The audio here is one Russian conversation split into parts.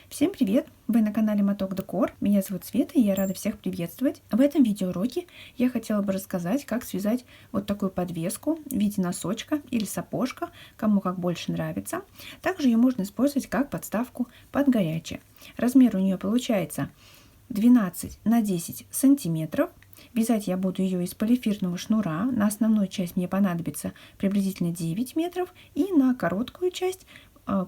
Всем привет! Вы на канале Моток Декор. Меня зовут Света, и я рада всех приветствовать. В этом видеоуроке я хотела бы рассказать, как связать вот такую подвеску в виде носочка или сапожка, кому как больше нравится. Также ее можно использовать как подставку под горячее. Размер у нее получается 12 на 10 сантиметров. Вязать я буду ее из полиэфирного шнура. На основную часть мне понадобится приблизительно 9 метров, и на короткую часть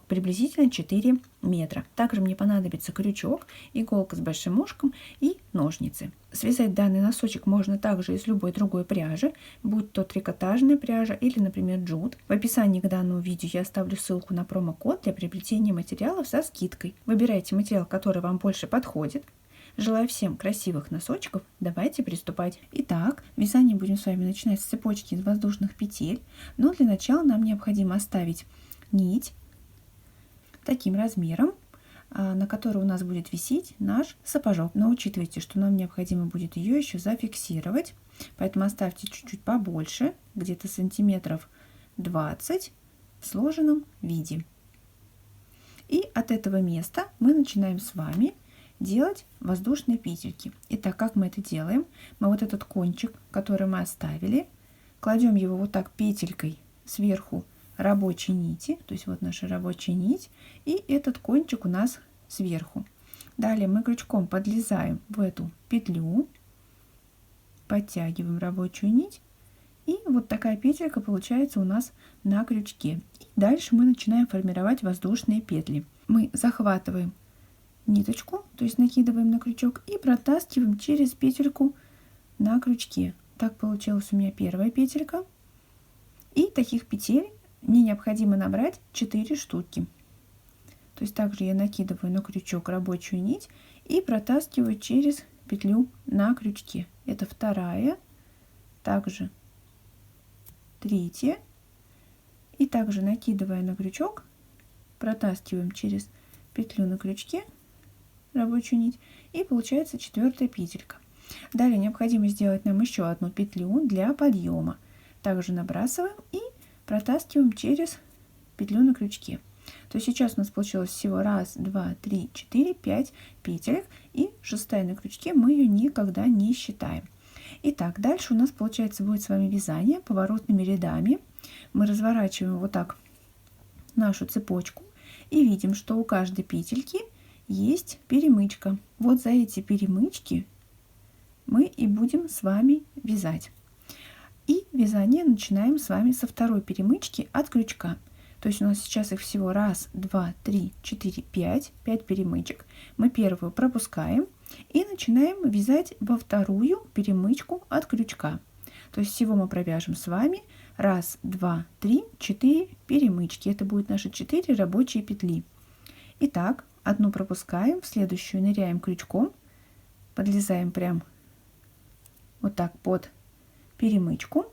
приблизительно 4 метра. Также мне понадобится крючок, иголка с большим ушком и ножницы. Связать данный носочек можно также из любой другой пряжи, будь то трикотажная пряжа или, например, джут. В описании к данному видео я оставлю ссылку на промокод для приобретения материалов со скидкой. Выбирайте материал, который вам больше подходит. Желаю всем красивых носочков. Давайте приступать. Итак, вязание будем с вами начинать с цепочки из воздушных петель. Но для начала нам необходимо оставить нить таким размером, на который у нас будет висеть наш сапожок. Но учитывайте, что нам необходимо будет ее еще зафиксировать. Поэтому оставьте чуть-чуть побольше, где-то сантиметров 20 в сложенном виде. И от этого места мы начинаем с вами делать воздушные петельки. Итак, как мы это делаем? Мы вот этот кончик, который мы оставили, кладем его вот так петелькой сверху рабочей нити, то есть вот наша рабочая нить, и этот кончик у нас сверху. Далее мы крючком подлезаем в эту петлю, подтягиваем рабочую нить, и вот такая петелька получается у нас на крючке. И дальше мы начинаем формировать воздушные петли. Мы захватываем ниточку, то есть накидываем на крючок и протаскиваем через петельку на крючке. Так получилась у меня первая петелька. И таких петель мне необходимо набрать 4 штуки. То есть также я накидываю на крючок рабочую нить и протаскиваю через петлю на крючке. Это вторая, также третья. И также накидывая на крючок, протаскиваем через петлю на крючке рабочую нить, и получается 4-я петелька. Далее необходимо сделать нам еще одну петлю для подъема. Также набрасываем и протаскиваем через петлю на крючке. То есть сейчас у нас получилось всего 1, 2, 3, 4, 5 петелек, и 6-я на крючке, мы ее никогда не считаем. Итак, дальше у нас получается будет с вами вязание поворотными рядами. Мы разворачиваем вот так нашу цепочку и видим, что у каждой петельки есть перемычка. Вот за эти перемычки мы и будем с вами вязать. И вязание начинаем с вами со второй перемычки от крючка. То есть у нас сейчас их всего 1, 2, 3, 4, 5 перемычек. Мы первую пропускаем и начинаем вязать во вторую перемычку от крючка. То есть всего мы провяжем с вами 1, 2, 3, 4 перемычки. Это будет наши 4 рабочие петли. Итак, одну пропускаем, в следующую ныряем крючком, подлезаем прям вот так под перемычку,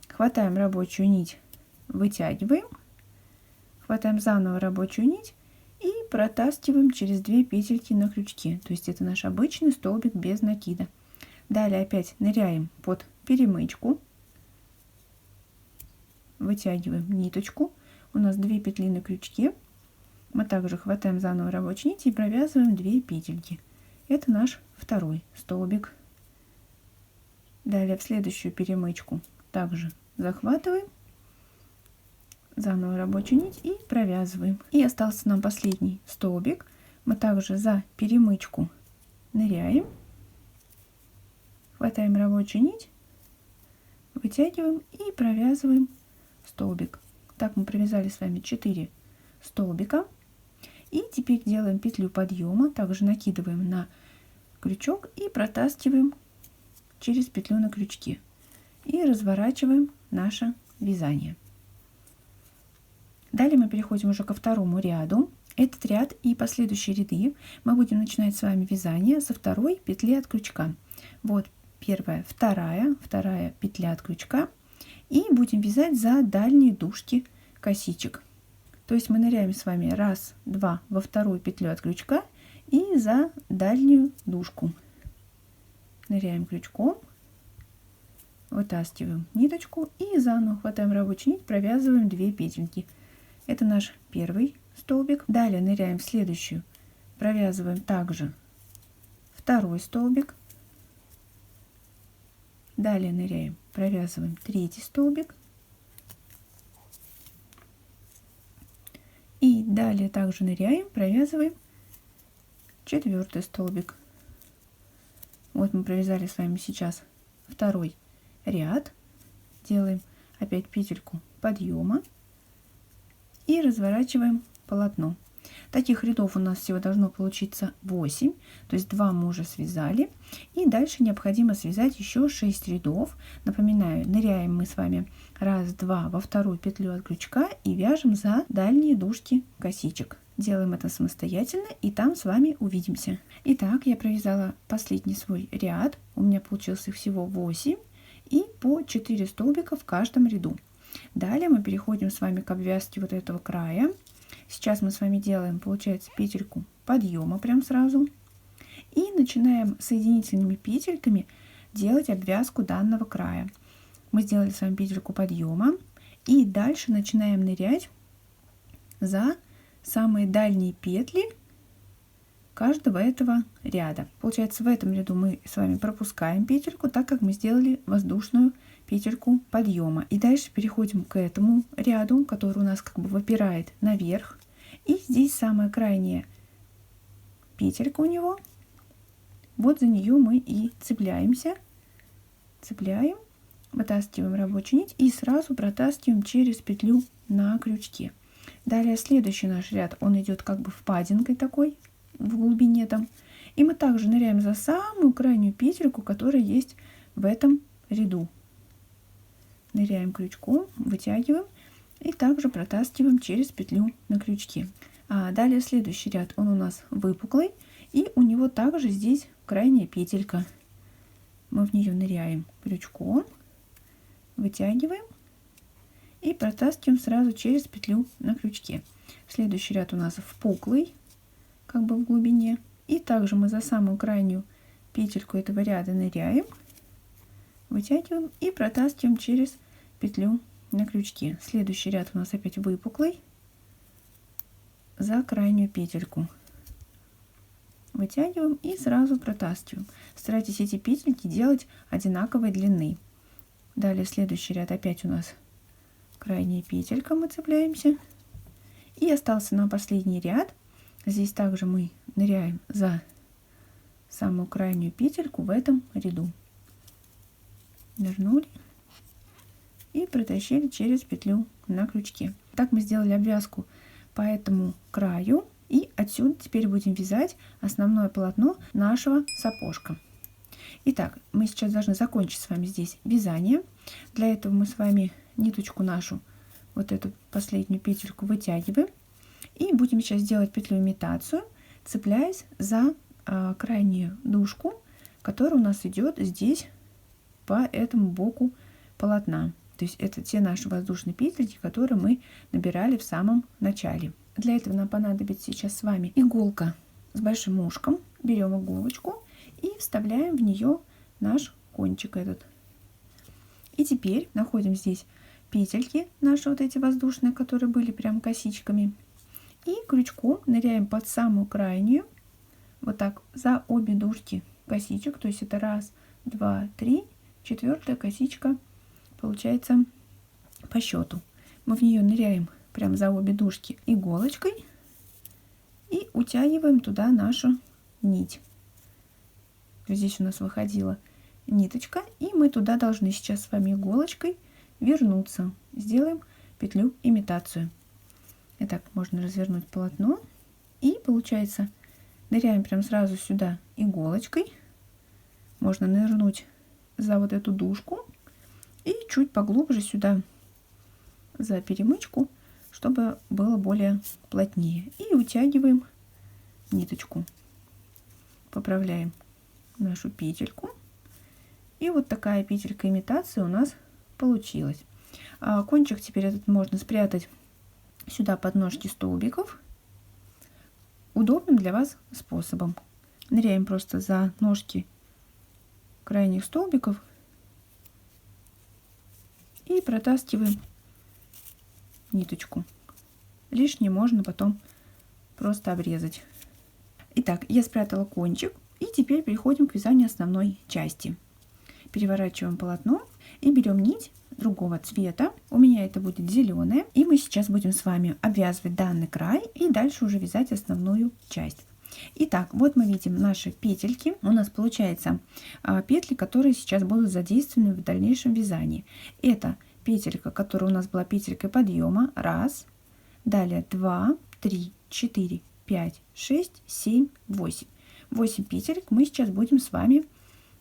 хватаем рабочую нить, вытягиваем, хватаем заново рабочую нить и протаскиваем через 2 петельки на крючке. То есть это наш обычный столбик без накида. Далее опять ныряем под перемычку, вытягиваем ниточку. У нас 2 петли на крючке. Мы также хватаем заново рабочую нить и провязываем 2 петельки. Это наш второй столбик. Далее в следующую перемычку также захватываем заново рабочую нить и провязываем. И остался нам последний столбик. Мы также за перемычку ныряем, хватаем рабочую нить, вытягиваем и провязываем столбик. Так мы провязали с вами 4 столбика. И теперь делаем петлю подъема, также накидываем на крючок и протаскиваем через петлю на крючке. И разворачиваем наше вязание. Далее мы переходим уже ко второму ряду. Этот ряд и последующие ряды мы будем начинать с вами вязание со второй петли от крючка. Вот первая, вторая петля от крючка. И будем вязать за дальние дужки косичек. То есть мы ныряем с вами 1, 2 во вторую петлю от крючка и за дальнюю дужку. Ныряем крючком, вытаскиваем ниточку и заново хватаем рабочую нить, провязываем 2 петельки. Это наш первый столбик. Далее ныряем в следующую провязываем также второй столбик. Далее ныряем, провязываем третий столбик. И далее также ныряем, провязываем четвертый столбик. Вот мы провязали с вами сейчас второй ряд. Делаем опять петельку подъема и разворачиваем полотно. Таких рядов у нас всего должно получиться 8, то есть 2 мы уже связали. И дальше необходимо связать еще 6 рядов. Напоминаю, ныряем мы с вами раз, два во вторую петлю от крючка и вяжем за дальние дужки косичек. Делаем это самостоятельно, и там с вами увидимся. Итак, я провязала последний свой ряд. У меня получился всего 8 и по 4 столбика в каждом ряду. Далее мы переходим с вами к обвязке вот этого края. Сейчас мы с вами делаем, получается, петельку подъема прям сразу. И начинаем соединительными петельками делать обвязку данного края. Мы сделали с вами петельку подъема. И дальше начинаем нырять за самые дальние петли каждого этого ряда. Получается, в этом ряду мы с вами пропускаем петельку, так как мы сделали воздушную петельку подъема. И дальше переходим к этому ряду, который у нас как бы выпирает наверх. И здесь самая крайняя петелька у него. Вот за нее мы и цепляемся. Цепляем, вытаскиваем рабочую нить и сразу протаскиваем через петлю на крючке. Далее следующий наш ряд, он идет как бы впадинкой такой в глубине там. И мы также ныряем за самую крайнюю петельку, которая есть в этом ряду. Ныряем крючком, вытягиваем и также протаскиваем через петлю на крючке. Далее следующий ряд, он у нас выпуклый, и у него также здесь крайняя петелька. Мы в нее ныряем крючком, вытягиваем и протаскиваем сразу через петлю на крючке. Следующий ряд у нас впуклый, как бы в глубине, и также мы за самую крайнюю петельку этого ряда ныряем, вытягиваем и протаскиваем через петлю на крючке. Следующий ряд у нас опять выпуклый, за крайнюю петельку вытягиваем и сразу протаскиваем. Старайтесь эти петельки делать одинаковой длины. Далее следующий ряд опять у нас крайняя петелька, мы цепляемся. И остался нам последний ряд. Здесь также мы ныряем за самую крайнюю петельку в этом ряду. Нырнули и протащили через петлю на крючке. Так мы сделали обвязку по этому краю. И отсюда теперь будем вязать основное полотно нашего сапожка. Итак, мы сейчас должны закончить с вами здесь вязание. Для этого мы с вами ниточку нашу, вот эту последнюю петельку, вытягиваем. И будем сейчас делать петлю имитацию, цепляясь за крайнюю дужку, которая у нас идет здесь по этому боку полотна. То есть это те наши воздушные петельки, которые мы набирали в самом начале. Для этого нам понадобится сейчас с вами иголка с большим ушком. Берем иголочку и вставляем в нее наш кончик этот. И теперь находим здесь петельки наши вот эти воздушные, которые были прям косичками. И крючком ныряем под самую крайнюю, вот так, за обе дужки косичек. То есть это раз, два, три, четвертая косичка получается по счету. Мы в нее ныряем прям за обе дужки иголочкой и утягиваем туда нашу нить. Здесь у нас выходила ниточка, и мы туда должны сейчас с вами иголочкой вернуться. Сделаем петлю имитацию. Итак, можно развернуть полотно, и получается ныряем прям сразу сюда иголочкой. Можно нырнуть за вот эту дужку и чуть поглубже сюда за перемычку, чтобы было более плотнее. И утягиваем ниточку. Поправляем нашу петельку. И вот такая петелька имитации у нас получилась. Кончик теперь этот можно спрятать сюда под ножки столбиков удобным для вас способом. Ныряем просто за ножки крайних столбиков и протаскиваем ниточку. Лишнее можно потом просто обрезать. Итак, я спрятала кончик, и теперь переходим к вязанию основной части. Переворачиваем полотно и берем нить другого цвета. У меня это будет зеленая. И мы сейчас будем с вами обвязывать данный край и дальше уже вязать основную часть. Итак, вот мы видим наши петельки. У нас получается петли, которые сейчас будут задействованы в дальнейшем вязании. Это петелька, которая у нас была петелькой подъема. Раз. Далее 2, 3, 4, 5, 6, 7, 8. 8 петелек мы сейчас будем с вами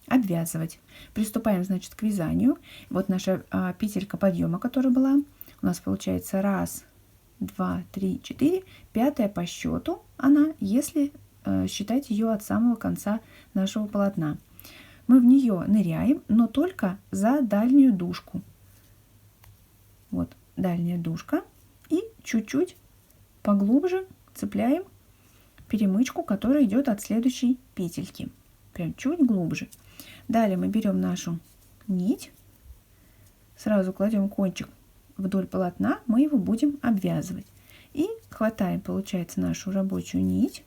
обвязывать. Приступаем, значит, к вязанию. Вот наша петелька подъема, которая была. У нас получается 1, 2, 3, 4. 5 по счету она, если считать ее от самого конца нашего полотна. Мы в нее ныряем, но только за дальнюю дужку. Вот дальняя дужка. И чуть-чуть поглубже цепляем перемычку, которая идет от следующей петельки. Прям чуть глубже. Далее мы берем нашу нить, сразу кладем кончик вдоль полотна, мы его будем обвязывать. И хватаем, получается, нашу рабочую нить,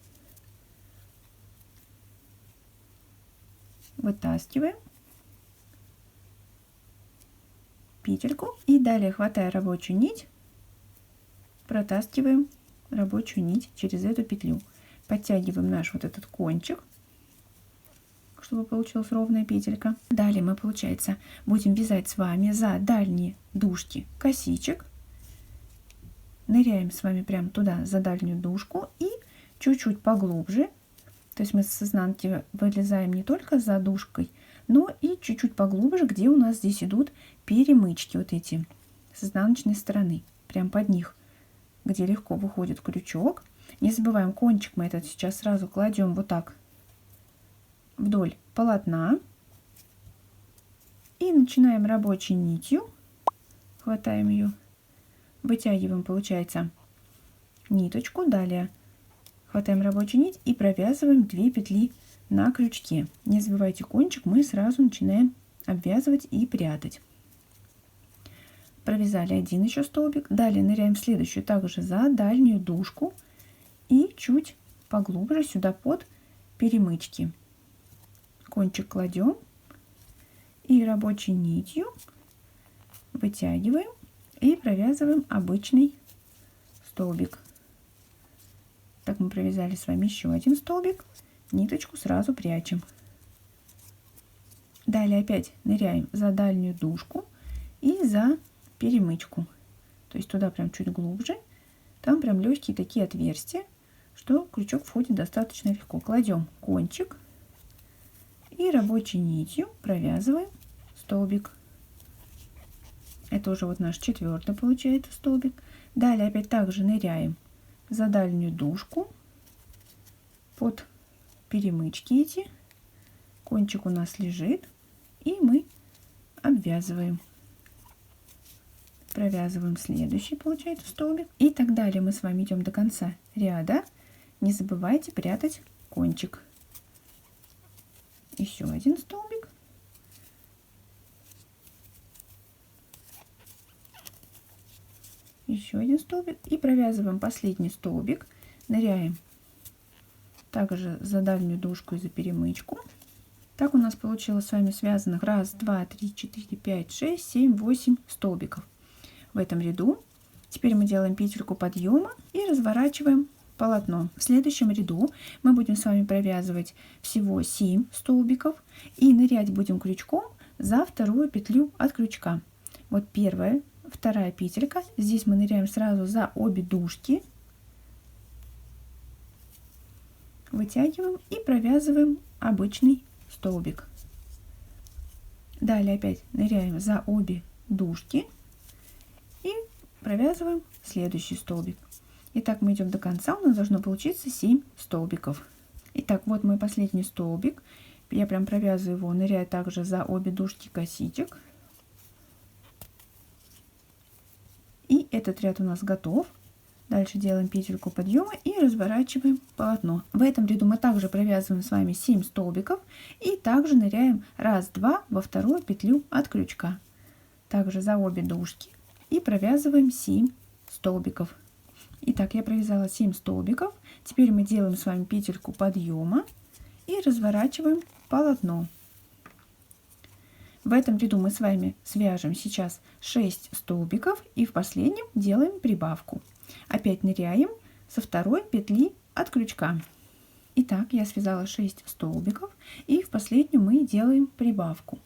вытаскиваем петельку и далее, хватая рабочую нить, протаскиваем рабочую нить через эту петлю. Подтягиваем наш вот этот кончик, чтобы получилась ровная петелька. Далее мы, получается, будем вязать с вами за дальние дужки косичек. Ныряем с вами прямо туда, за дальнюю дужку, и чуть-чуть поглубже. То есть мы с изнанки вылезаем не только за дужкой, но и чуть-чуть поглубже, где у нас здесь идут перемычки, вот эти, с изнаночной стороны, прям под них, где легко выходит крючок. Не забываем, кончик мы этот сейчас сразу кладем вот так вдоль полотна и начинаем рабочей нитью, хватаем ее, вытягиваем, получается, ниточку, далее хватаем рабочую нить и провязываем 2 петли на крючке. Не забывайте, кончик мы сразу начинаем обвязывать и прятать. Провязали один еще столбик, далее ныряем в следующую, также за дальнюю дужку и чуть поглубже сюда под перемычки. Кончик кладем и рабочей нитью вытягиваем и провязываем обычный столбик. Так мы провязали с вами еще один столбик, ниточку сразу прячем. Далее опять ныряем за дальнюю дужку и за перемычку, то есть туда прям чуть глубже, там прям легкие такие отверстия, что крючок входит достаточно легко. Кладем кончик и рабочей нитью провязываем столбик. Это уже вот наш 4-й получается столбик. Далее опять также ныряем за дальнюю дужку под перемычки эти, кончик у нас лежит, и мы обвязываем. Провязываем следующий, получается, столбик. И так далее мы с вами идем до конца ряда. Не забывайте прятать кончик. Еще один столбик. Еще один столбик. И провязываем последний столбик. Ныряем также за дальнюю дужку и за перемычку. Так у нас получилось с вами связанных 1, 2, 3, 4, 5, 6, 7, 8 столбиков в этом ряду. Теперь мы делаем петельку подъема и разворачиваем полотно. В следующем ряду мы будем с вами провязывать всего 7 столбиков и нырять будем крючком за вторую петлю от крючка. Вот первая, вторая петелька. Здесь мы ныряем сразу за обе дужки, вытягиваем и провязываем обычный столбик. Далее опять ныряем за обе дужки и провязываем следующий столбик. Итак, мы идем до конца, у нас должно получиться 7 столбиков. Итак, вот мой последний столбик. Я прям провязываю его, ныряя также за обе дужки косичек. И этот ряд у нас готов. Дальше делаем петельку подъема и разворачиваем полотно. В этом ряду мы также провязываем с вами 7 столбиков и также ныряем 1, 2 во вторую петлю от крючка. Также за обе дужки и провязываем 7 столбиков. Итак, я провязала 7 столбиков. Теперь мы делаем с вами петельку подъема и разворачиваем полотно. В этом ряду мы с вами свяжем сейчас 6 столбиков и в последнем делаем прибавку. Опять ныряем со второй петли от крючка. Итак, я связала 6 столбиков и в последнюю мы делаем прибавку.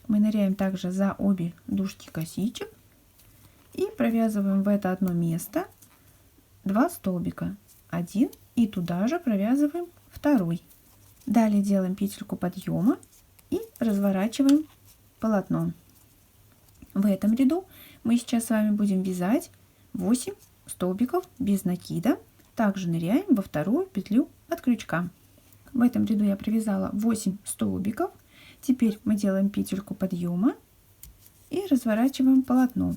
Мы ныряем также за обе дужки косичек и провязываем в это одно место 2 столбика, 1, и туда же провязываем второй. Далее делаем петельку подъема и разворачиваем полотно. В этом ряду мы сейчас с вами будем вязать 8 столбиков без накида. Также ныряем во вторую петлю от крючка. В этом ряду я провязала 8 столбиков. Теперь мы делаем петельку подъема и разворачиваем полотно.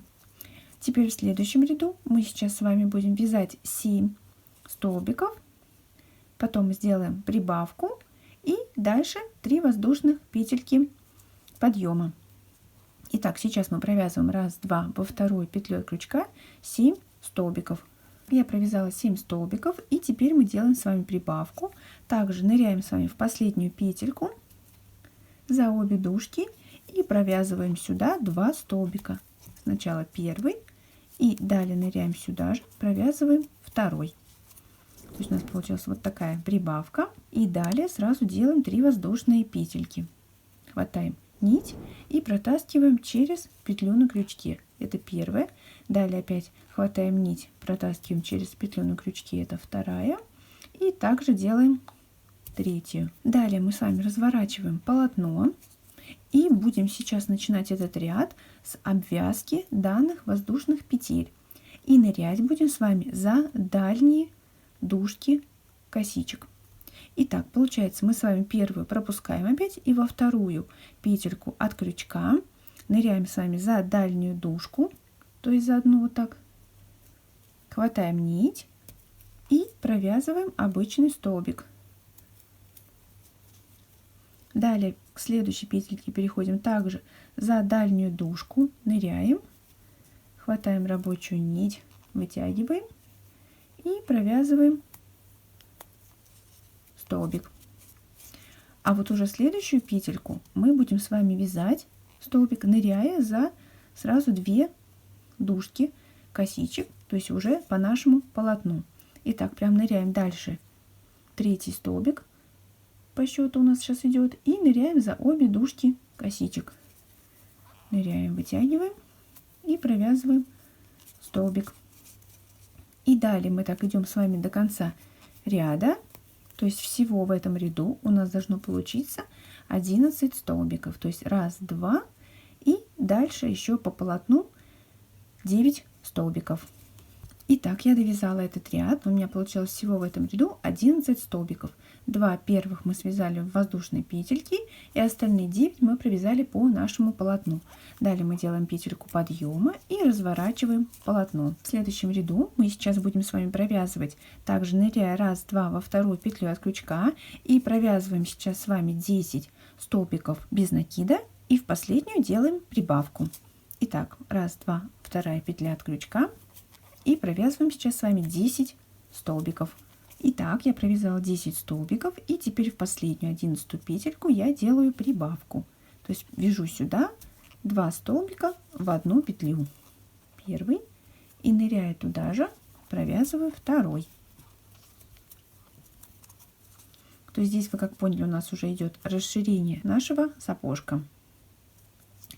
Теперь в следующем ряду мы сейчас с вами будем вязать 7 столбиков, потом сделаем прибавку и дальше 3 воздушных петельки подъема. Итак, сейчас мы провязываем 1, 2 во вторую петлю от крючка 7 столбиков. Я провязала 7 столбиков и теперь мы делаем с вами прибавку. Также ныряем с вами в последнюю петельку за обе дужки и провязываем сюда 2 столбика. Сначала первый и далее ныряем сюда же, провязываем второй. То есть у нас получилась вот такая прибавка. И далее сразу делаем 3 воздушные петельки. Хватаем нить и протаскиваем через петлю на крючке. Это первая. Далее опять хватаем нить, протаскиваем через петлю на крючке. Это вторая. И также делаем третью. Далее мы с вами разворачиваем полотно. И будем сейчас начинать этот ряд с обвязки данных воздушных петель. И нырять будем с вами за дальние дужки косичек. Итак, получается, мы с вами первую пропускаем опять и во вторую петельку от крючка ныряем с вами за дальнюю дужку, то есть за одну вот так, хватаем нить и провязываем обычный столбик. Далее к следующей петельке переходим также за дальнюю дужку, ныряем, хватаем рабочую нить, вытягиваем и провязываем столбик. А вот уже следующую петельку мы будем с вами вязать столбик, ныряя за сразу 2 дужки косичек, то есть уже по нашему полотну. Итак, прям ныряем дальше. Третий столбик по счету у нас сейчас идет, и ныряем за обе дужки косичек. Ныряем, вытягиваем и провязываем столбик. И далее мы так идем с вами до конца ряда. То есть всего в этом ряду у нас должно получиться 11 столбиков. То есть 1, 2 и дальше еще по полотну 9 столбиков. Итак, я довязала этот ряд. У меня получилось всего в этом ряду 11 столбиков. 2 первых мы связали в воздушные петельки, и остальные 9 мы провязали по нашему полотну. Далее мы делаем петельку подъема и разворачиваем полотно. В следующем ряду мы сейчас будем с вами провязывать, также ныряя 1, 2 во вторую петлю от крючка, и провязываем сейчас с вами 10 столбиков без накида, и в последнюю делаем прибавку. Итак, 1, 2, вторая петля от крючка. И провязываем сейчас с вами 10 столбиков. Итак, я провязала 10 столбиков, и теперь в последнюю 11 петельку я делаю прибавку. То есть вяжу сюда 2 столбика в одну петлю. Первый. И ныряя туда же, провязываю второй. То есть здесь, вы как поняли, у нас уже идет расширение нашего сапожка.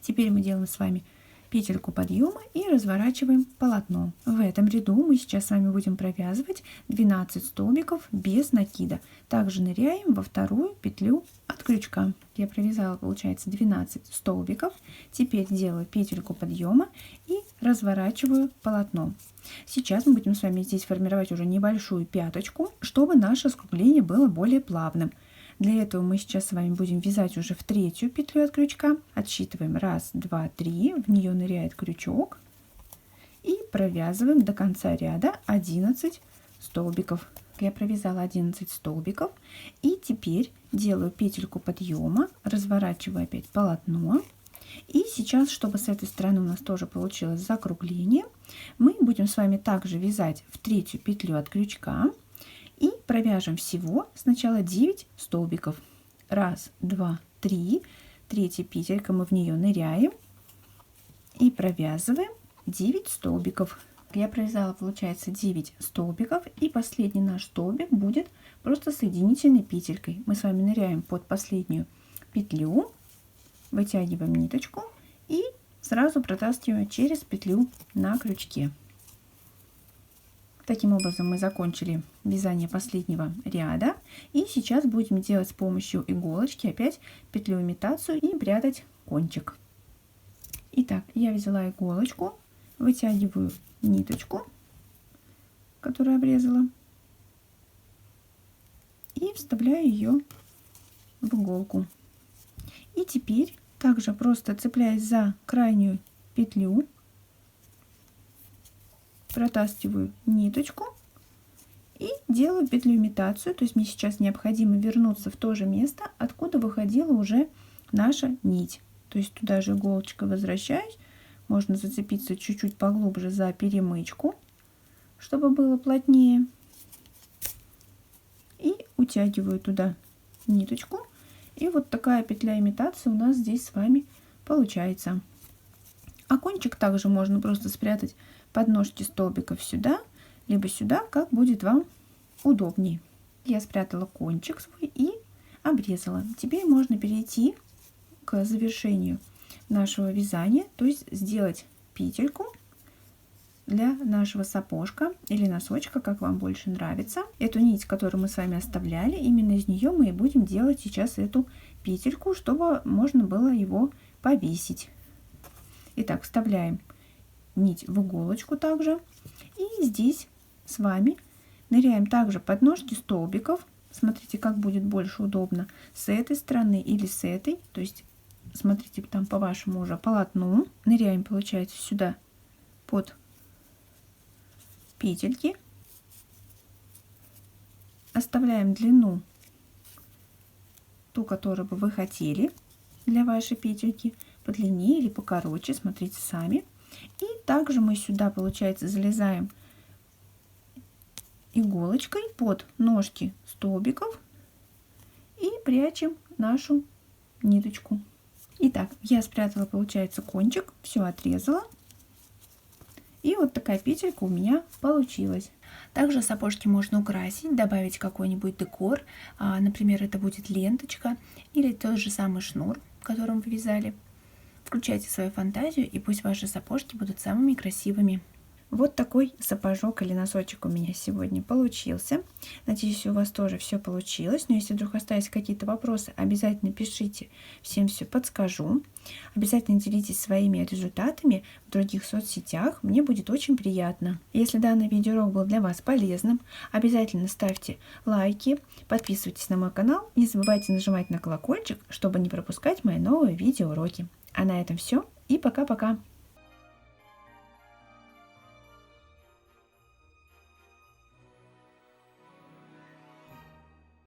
Теперь мы делаем с вами петельку подъема и разворачиваем полотно. В этом ряду мы сейчас с вами будем провязывать 12 столбиков без накида. Также ныряем во вторую петлю от крючка. Я провязала, получается, 12 столбиков. Теперь делаю петельку подъема и разворачиваю полотно. Сейчас мы будем с вами здесь формировать уже небольшую пяточку, чтобы наше скругление было более плавным. Для этого мы сейчас с вами будем вязать уже в третью петлю от крючка. Отсчитываем 1, 2, 3, в нее ныряет крючок и провязываем до конца ряда 11 столбиков. Я провязала 11 столбиков, и теперь делаю петельку подъема, разворачиваю опять полотно. И сейчас, чтобы с этой стороны у нас тоже получилось закругление, мы будем с вами также вязать в третью петлю от крючка и провяжем всего сначала 9 столбиков. 1, 2, 3. Третья петелька, мы в нее ныряем и провязываем 9 столбиков. Я провязала, получается, 9 столбиков, и последний наш столбик будет просто соединительной петелькой. Мы с вами ныряем под последнюю петлю, вытягиваем ниточку и сразу протаскиваем через петлю на крючке. Таким образом мы закончили вязание последнего ряда, и сейчас будем делать с помощью иголочки опять петлю имитацию и прятать кончик. Итак, я взяла иголочку, вытягиваю ниточку, которую обрезала, и вставляю ее в иголку. И теперь также просто цепляясь за крайнюю петлю, протаскиваю ниточку и делаю петлю имитацию. То есть мне сейчас необходимо вернуться в то же место, откуда выходила уже наша нить. То есть туда же иголочкой возвращаюсь. Можно зацепиться чуть-чуть поглубже за перемычку, чтобы было плотнее. И утягиваю туда ниточку. И вот такая петля имитации у нас здесь с вами получается. А кончик также можно просто спрятать под ножки столбиков сюда, либо сюда, как будет вам удобнее. Я спрятала кончик свой и обрезала. Теперь можно перейти к завершению нашего вязания, то есть сделать петельку для нашего сапожка или носочка, как вам больше нравится. Эту нить, которую мы с вами оставляли, именно из нее мы и будем делать сейчас эту петельку, чтобы можно было его повесить. Итак, вставляем нить в иголочку также, и здесь с вами ныряем также под ножки столбиков. Смотрите, как будет больше удобно, с этой стороны или с этой, то есть смотрите там по вашему уже полотну. Ныряем, получается, сюда под петельки, оставляем длину ту, которую бы вы хотели для вашей петельки, подлиннее или покороче, смотрите сами. И также мы сюда, получается, залезаем иголочкой под ножки столбиков и прячем нашу ниточку. Итак, я спрятала, получается, кончик, все отрезала. И вот такая петелька у меня получилась. Также сапожки можно украсить, добавить какой-нибудь декор. Например, это будет ленточка или тот же самый шнур, которым вы вязали. Включайте свою фантазию, и пусть ваши сапожки будут самыми красивыми. Вот такой сапожок или носочек у меня сегодня получился. Надеюсь, у вас тоже все получилось. Но если вдруг остались какие-то вопросы, обязательно пишите, всем все подскажу. Обязательно делитесь своими результатами в других соцсетях, мне будет очень приятно. Если данный видеоурок был для вас полезным, обязательно ставьте лайки, подписывайтесь на мой канал, не забывайте нажимать на колокольчик, чтобы не пропускать мои новые видеоуроки. А на этом все, и пока-пока!